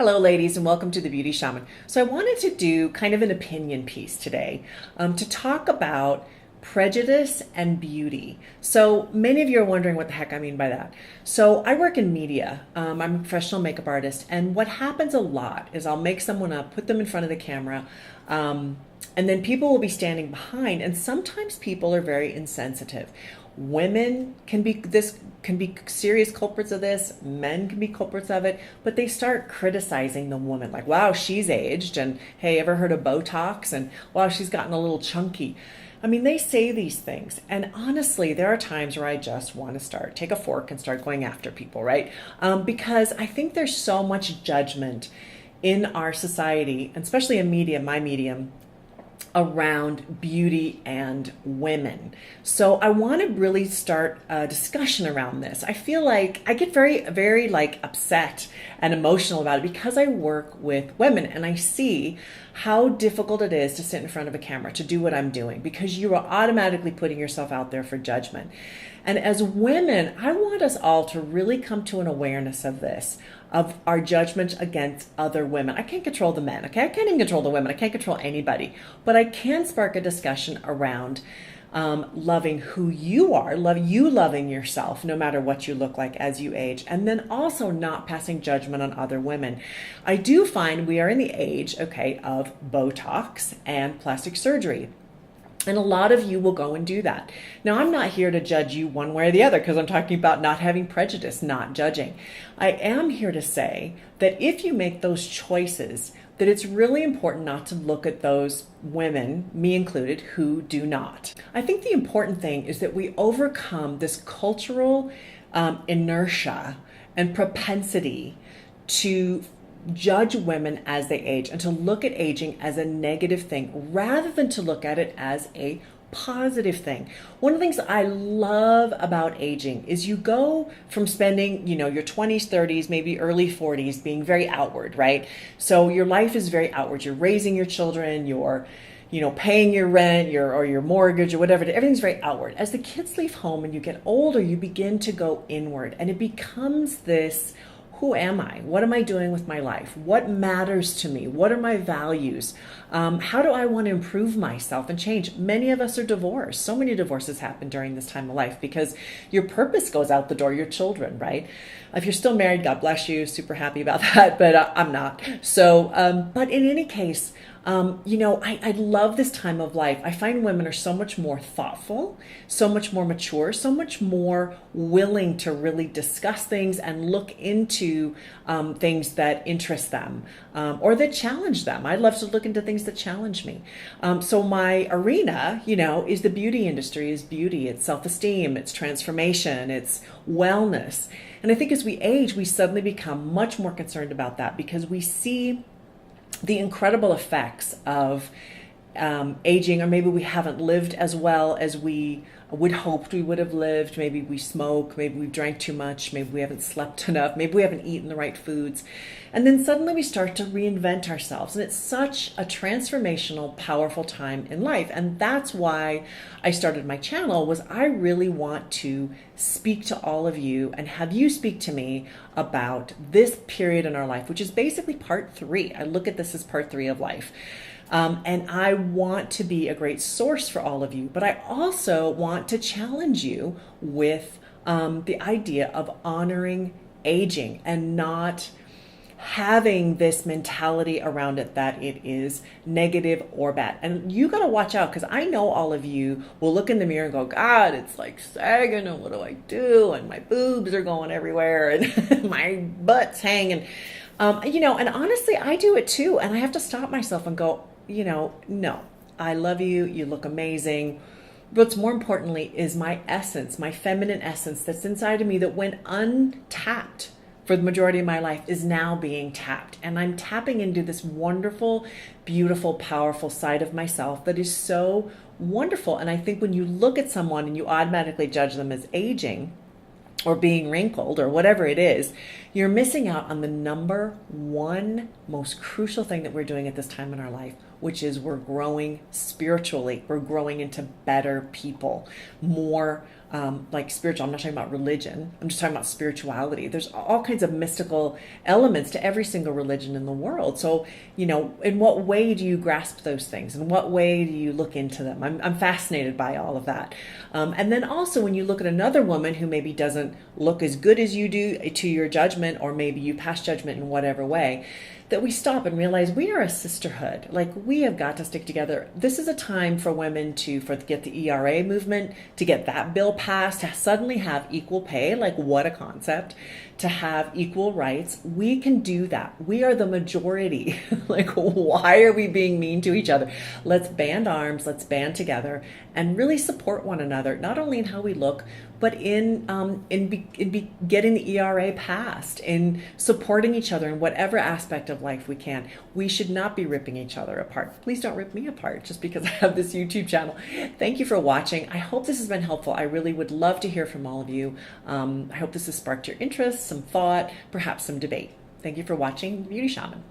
Hello, ladies, and welcome to the Beauty Shaman. So, I wanted to do kind of an opinion piece today to talk about prejudice and beauty. So, many of you are wondering what the heck I mean by that. So, I work in media. I'm a professional makeup artist, and what happens a lot is I'll make someone up, put them in front of the camera, and then people will be standing behind, and sometimes people are very insensitive. Women can be serious culprits of this. Men can be culprits of it, but they start criticizing the woman, like, "Wow, she's aged," and "Hey, ever heard of Botox?" and "Wow, she's gotten a little chunky." I mean, they say these things, and honestly, there are times where I just want to take a fork and start going after people, right? Because I think there's so much judgment in our society, and especially in media, my medium, around beauty and women. So I want to really start a discussion around this. I feel like I get very like upset and emotional about it because I work with women and I see how difficult it is to sit in front of a camera to do what I'm doing because you are automatically putting yourself out there for judgment. And as women, I want us all to really come to an awareness of this, of our judgment against other women. I can't control the men, okay? I can't even control the women. I can't control anybody. But I can spark a discussion around loving who you are, loving yourself, no matter what you look like as you age, and then also not passing judgment on other women. I do find we are in the age, okay, of Botox and plastic surgery. And a lot of you will go and do that. Now, I'm not here to judge you one way or the other because I'm talking about not having prejudice, not judging. I am here to say that if you make those choices, that it's really important not to look at those women, me included, who do not. I think the important thing is that we overcome this cultural inertia and propensity to judge women as they age and to look at aging as a negative thing rather than to look at it as a positive thing. One of the things I love about aging is you go from spending, your 20s, 30s, maybe early 40s being very outward, right? So your life is very outward. You're raising your children, you're paying your rent, or your mortgage or whatever. Everything's very outward. As the kids leave home and you get older, you begin to go inward and it becomes this: who am I? What am I doing with my life? What matters to me? What are my values? How do I want to improve myself and change? Many of us are divorced. So many divorces happen during this time of life because your purpose goes out the door, your children, right? If you're still married, God bless you. Super happy about that, but I'm not. So, but in any case, I love this time of life. I find women are so much more thoughtful, so much more mature, so much more willing to really discuss things and look into things that interest them or that challenge them. I love to look into things that challenge me. So my arena, is the beauty industry, is beauty. It's self-esteem, it's transformation, it's wellness. And I think as we age, we suddenly become much more concerned about that because we see the incredible effects of aging, or maybe we haven't lived as well as we would hoped we would have lived. Maybe we smoke, maybe we've drank too much, maybe we haven't slept enough, maybe we haven't eaten the right foods. And then suddenly we start to reinvent ourselves. And it's such a transformational, powerful time in life. And that's why I started my channel, was I really want to speak to all of you and have you speak to me about this period in our life, which is basically part 3. I look at this as part 3 of life. And I want to be a great source for all of you, but I also want to challenge you with the idea of honoring aging and not having this mentality around it that it is negative or bad. And you got to watch out, because I know all of you will look in the mirror and go, "God, it's like sagging, and what do I do? And my boobs are going everywhere, and my butt's hanging." And honestly, I do it too. And I have to stop myself and go, no, I love you. You look amazing. What's more importantly is my essence, my feminine essence that's inside of me that went untapped for the majority of my life is now being tapped. And I'm tapping into this wonderful, beautiful, powerful side of myself that is so wonderful. And I think when you look at someone and you automatically judge them as aging or being wrinkled or whatever it is, you're missing out on the number one most crucial thing that we're doing at this time in our life, which is we're growing spiritually. We're growing into better people, more like spiritual. I'm not talking about religion. I'm just talking about spirituality. There's all kinds of mystical elements to every single religion in the world. So, in what way do you grasp those things? In what way do you look into them? I'm fascinated by all of that. And then also when you look at another woman who maybe doesn't look as good as you do to your judgment, or maybe you pass judgment in whatever way, that we stop and realize we are a sisterhood. Like, we have got to stick together. This is a time for women to get the ERA movement, to get that bill passed, to suddenly have equal pay. Like, what a concept. To have equal rights. We can do that. We are the majority. Like, why are we being mean to each other? Let's band arms, let's band together and really support one another, not only in how we look, but in getting the ERA passed, in supporting each other in whatever aspect of life we can. We should not be ripping each other apart. Please don't rip me apart just because I have this YouTube channel. Thank you for watching. I hope this has been helpful. I really would love to hear from all of you. I hope this has sparked your interest, some thought, perhaps some debate. Thank you for watching Beauty Shaman.